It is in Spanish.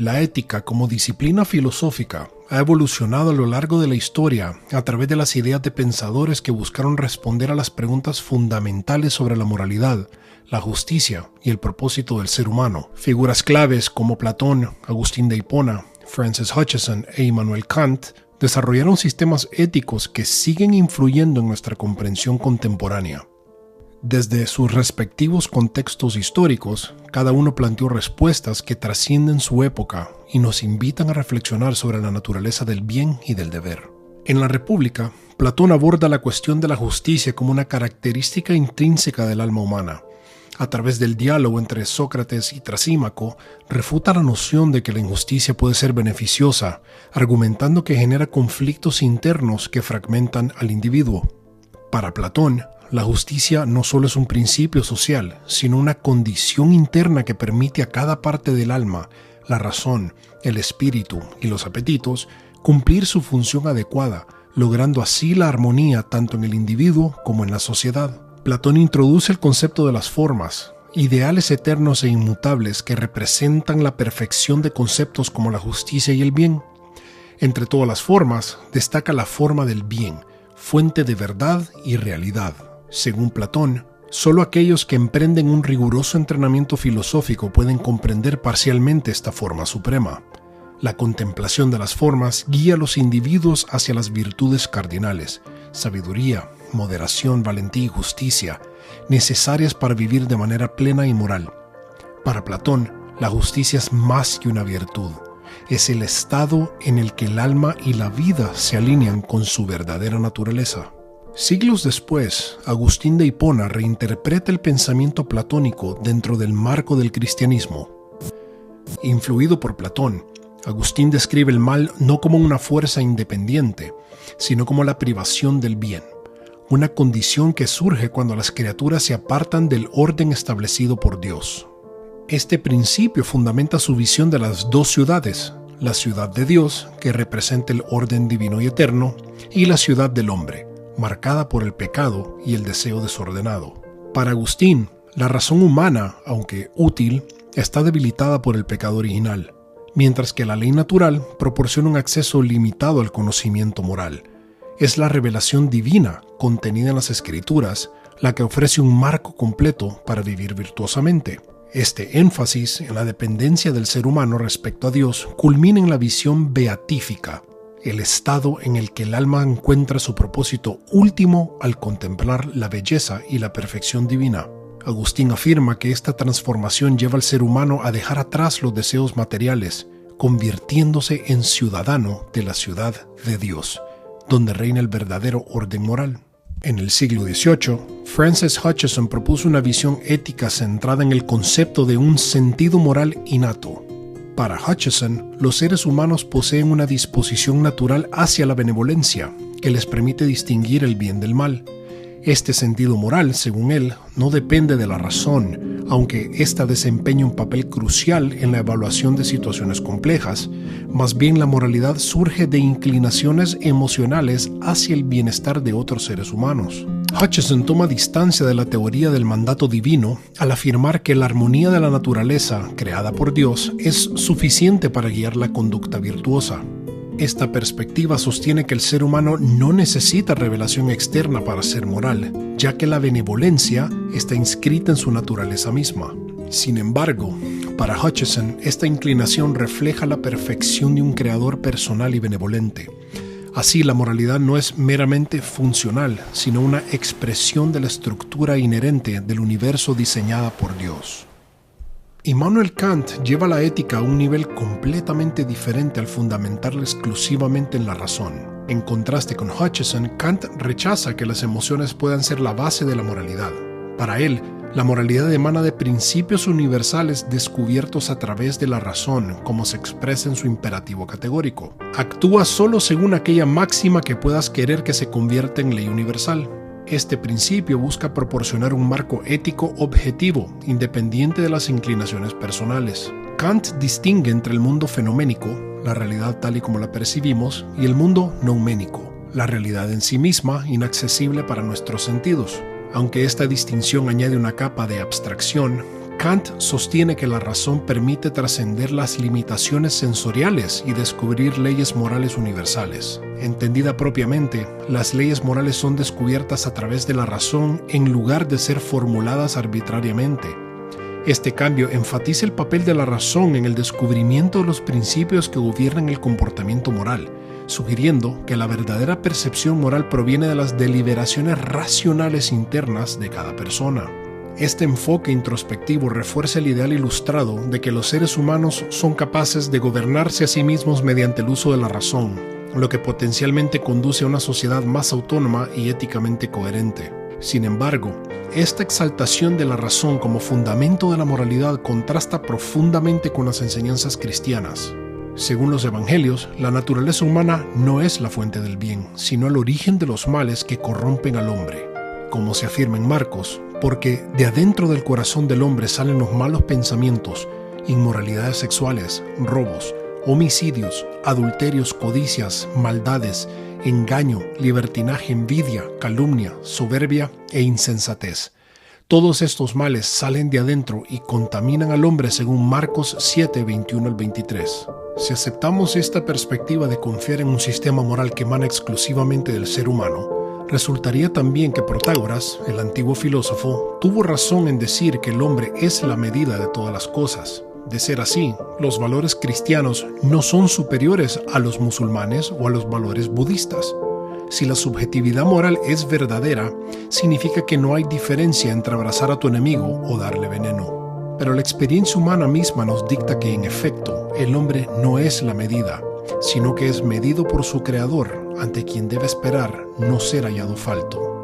La ética como disciplina filosófica ha evolucionado a lo largo de la historia a través de las ideas de pensadores que buscaron responder a las preguntas fundamentales sobre la moralidad, la justicia y el propósito del ser humano. Figuras claves como Platón, Agustín de Hipona, Francis Hutcheson e Immanuel Kant desarrollaron sistemas éticos que siguen influyendo en nuestra comprensión contemporánea. Desde sus respectivos contextos históricos, cada uno planteó respuestas que trascienden su época y nos invitan a reflexionar sobre la naturaleza del bien y del deber. En la República, Platón aborda la cuestión de la justicia como una característica intrínseca del alma humana. A través del diálogo entre Sócrates y Trasímaco, refuta la noción de que la injusticia puede ser beneficiosa, argumentando que genera conflictos internos que fragmentan al individuo. Para Platón, la justicia no solo es un principio social, sino una condición interna que permite a cada parte del alma, la razón, el espíritu y los apetitos, cumplir su función adecuada, logrando así la armonía tanto en el individuo como en la sociedad. Platón introduce el concepto de las formas, ideales eternos e inmutables que representan la perfección de conceptos como la justicia y el bien. Entre todas las formas, destaca la forma del bien, fuente de verdad y realidad. Según Platón, solo aquellos que emprenden un riguroso entrenamiento filosófico pueden comprender parcialmente esta forma suprema. La contemplación de las formas guía a los individuos hacia las virtudes cardinales, sabiduría, moderación, valentía y justicia, necesarias para vivir de manera plena y moral. Para Platón, la justicia es más que una virtud, es el estado en el que el alma y la vida se alinean con su verdadera naturaleza. Siglos después, Agustín de Hipona reinterpreta el pensamiento platónico dentro del marco del cristianismo. Influido por Platón, Agustín describe el mal no como una fuerza independiente, sino como la privación del bien, una condición que surge cuando las criaturas se apartan del orden establecido por Dios. Este principio fundamenta su visión de las dos ciudades, la ciudad de Dios, que representa el orden divino y eterno, y la ciudad del hombre, marcada por el pecado y el deseo desordenado. Para Agustín, la razón humana, aunque útil, está debilitada por el pecado original, mientras que la ley natural proporciona un acceso limitado al conocimiento moral. Es la revelación divina contenida en las Escrituras la que ofrece un marco completo para vivir virtuosamente. Este énfasis en la dependencia del ser humano respecto a Dios culmina en la visión beatífica, el estado en el que el alma encuentra su propósito último al contemplar la belleza y la perfección divina. Agustín afirma que esta transformación lleva al ser humano a dejar atrás los deseos materiales, convirtiéndose en ciudadano de la ciudad de Dios, donde reina el verdadero orden moral. En el siglo XVIII, Francis Hutcheson propuso una visión ética centrada en el concepto de un sentido moral innato. Para Hutcheson, los seres humanos poseen una disposición natural hacia la benevolencia, que les permite distinguir el bien del mal. Este sentido moral, según él, no depende de la razón, aunque ésta desempeña un papel crucial en la evaluación de situaciones complejas. Más bien, la moralidad surge de inclinaciones emocionales hacia el bienestar de otros seres humanos. Hutcheson toma distancia de la teoría del mandato divino al afirmar que la armonía de la naturaleza, creada por Dios, es suficiente para guiar la conducta virtuosa. Esta perspectiva sostiene que el ser humano no necesita revelación externa para ser moral, ya que la benevolencia está inscrita en su naturaleza misma. Sin embargo, para Hutcheson, esta inclinación refleja la perfección de un creador personal y benevolente. Así, la moralidad no es meramente funcional, sino una expresión de la estructura inherente del universo diseñada por Dios. Immanuel Kant lleva la ética a un nivel completamente diferente al fundamentarla exclusivamente en la razón. En contraste con Hutcheson, Kant rechaza que las emociones puedan ser la base de la moralidad. Para él, la moralidad emana de principios universales descubiertos a través de la razón, como se expresa en su imperativo categórico. Actúa solo según aquella máxima que puedas querer que se convierta en ley universal. Este principio busca proporcionar un marco ético objetivo, independiente de las inclinaciones personales. Kant distingue entre el mundo fenoménico, la realidad tal y como la percibimos, y el mundo nouménico, la realidad en sí misma, inaccesible para nuestros sentidos. Aunque esta distinción añade una capa de abstracción, Kant sostiene que la razón permite trascender las limitaciones sensoriales y descubrir leyes morales universales. Entendida propiamente, las leyes morales son descubiertas a través de la razón en lugar de ser formuladas arbitrariamente. Este cambio enfatiza el papel de la razón en el descubrimiento de los principios que gobiernan el comportamiento moral, sugiriendo que la verdadera percepción moral proviene de las deliberaciones racionales internas de cada persona. Este enfoque introspectivo refuerza el ideal ilustrado de que los seres humanos son capaces de gobernarse a sí mismos mediante el uso de la razón, lo que potencialmente conduce a una sociedad más autónoma y éticamente coherente. Sin embargo, esta exaltación de la razón como fundamento de la moralidad contrasta profundamente con las enseñanzas cristianas. Según los evangelios, la naturaleza humana no es la fuente del bien, sino el origen de los males que corrompen al hombre. Como se afirma en Marcos, porque de adentro del corazón del hombre salen los malos pensamientos, inmoralidades sexuales, robos, homicidios, adulterios, codicias, maldades, engaño, libertinaje, envidia, calumnia, soberbia e insensatez. Todos estos males salen de adentro y contaminan al hombre según Marcos 7, 21 al 23. Si aceptamos esta perspectiva de confiar en un sistema moral que emana exclusivamente del ser humano, resultaría también que Protágoras, el antiguo filósofo, tuvo razón en decir que el hombre es la medida de todas las cosas. De ser así, los valores cristianos no son superiores a los musulmanes o a los valores budistas. Si la subjetividad moral es verdadera, significa que no hay diferencia entre abrazar a tu enemigo o darle veneno. Pero la experiencia humana misma nos dicta que, en efecto, el hombre no es la medida, sino que es medido por su creador, ante quien debe esperar no ser hallado falto.